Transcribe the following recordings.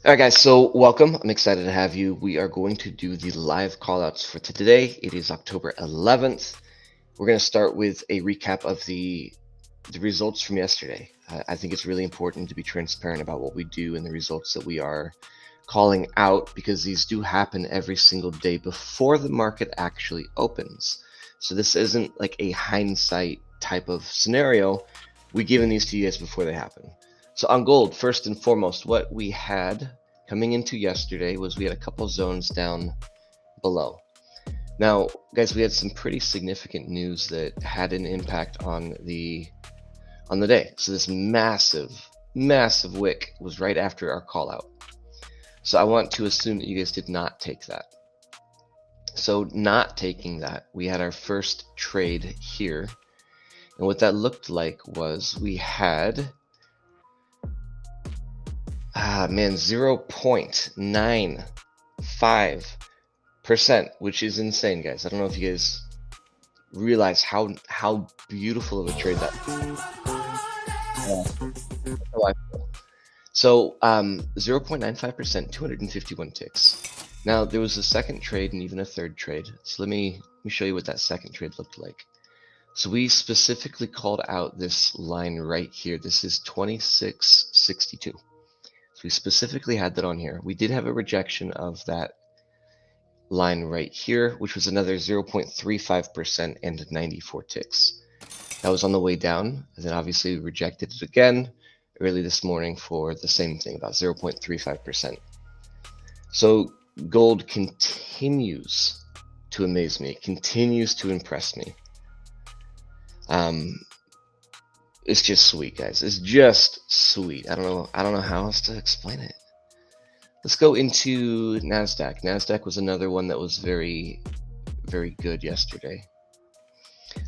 All right, guys, so welcome. I'm excited to have you. We are going to do the live callouts for today. It is October 11th. We're going to start with a recap of the results from yesterday. I think it's really important to be transparent about what we do and the results that we are calling out, because these do happen every single day before the market actually opens. So this isn't like a hindsight type of scenario. We're giving these to you guys before they happen. So on gold, first and foremost, what we had coming into yesterday was we had a couple zones down below. Now, guys, we had some pretty significant news that had an impact on the day. So this massive wick was right after our call out. So I want to assume that you guys did not take that. So not taking that, we had our first trade here. And what that looked like was we had 0.95%, which is insane, guys. I don't know if you guys realize how beautiful of a trade that is. So 0.95%, 251 ticks. Now there was a second trade and even a third trade. So let me show you what that second trade looked like. So we specifically called out this line right here. This is 2662. So we specifically had that on here. We did have a rejection of that line right here, which was another 0.35% and 94 ticks. That was on the way down, and then obviously we rejected it again early this morning for the same thing, about 0.35%. So gold continues to amaze me. It continues to impress me. It's just sweet, guys. It's just sweet. I don't know how else to explain it. Let's go into NASDAQ. NASDAQ was another one that was very, very good yesterday.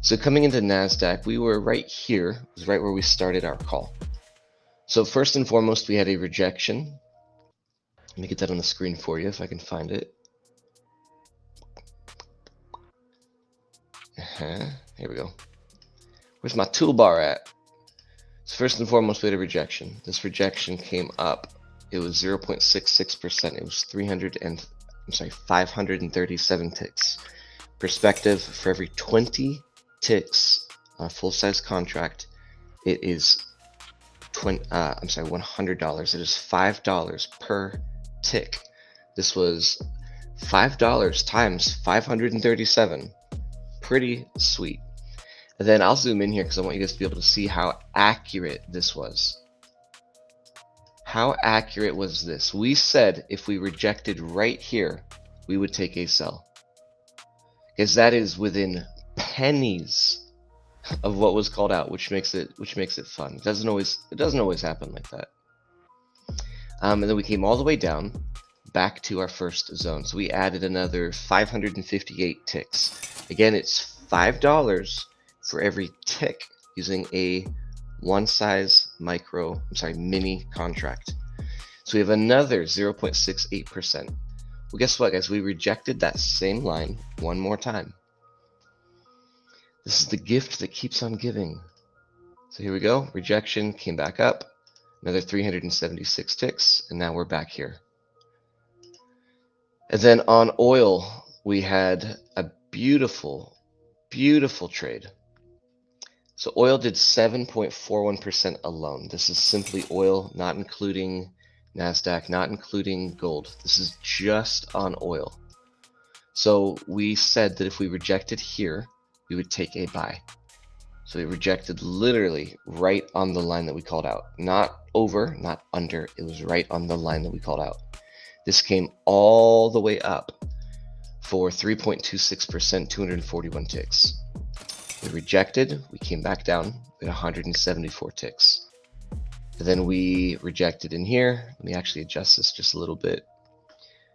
So coming into NASDAQ, we were right here. It was right where we started our call. So first and foremost, we had a rejection. Let me get that on the screen for you if I can find it. Here we go. Where's my toolbar at? So first and foremost, we had a rejection. This rejection came up. It was 0.66%. It was 537 ticks. Perspective, for every 20 ticks on a full-size contract, it is $100. It is $5 per tick. This was $5 times 537. Pretty sweet. And then I'll zoom in here because I want you guys to be able to see how accurate this was. How accurate was this? We said if we rejected right here, we would take a sell. Because that is within pennies of what was called out, which makes it fun. It doesn't always happen like that. And then we came all the way down back to our first zone. So we added another 558 ticks. Again, it's $5 for every tick using a mini contract. So we have another 0.68%. Well, guess what, guys? We rejected that same line one more time. This is the gift that keeps on giving. So here we go. Rejection came back up. Another 376 ticks, and now we're back here. And then on oil, we had a beautiful, beautiful trade. So oil did 7.41% alone. This is simply oil, not including NASDAQ, not including gold. This is just on oil. So we said that if we rejected here, we would take a buy. So we rejected literally right on the line that we called out. Not over, not under. It was right on the line that we called out. This came all the way up for 3.26%, 241 ticks. We rejected, we came back down at 174 ticks. And then we rejected in here. Let me actually adjust this just a little bit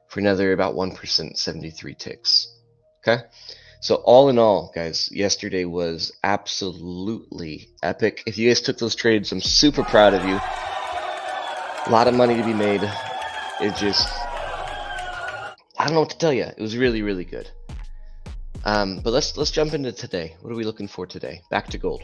for another about 1%, 73 ticks. Okay? So all in all, guys, yesterday was absolutely epic. If you guys took those trades, I'm super proud of you. A lot of money to be made. It just, I don't know what to tell you. It was really, really good. But let's jump into today. What are we looking for today? Back to gold.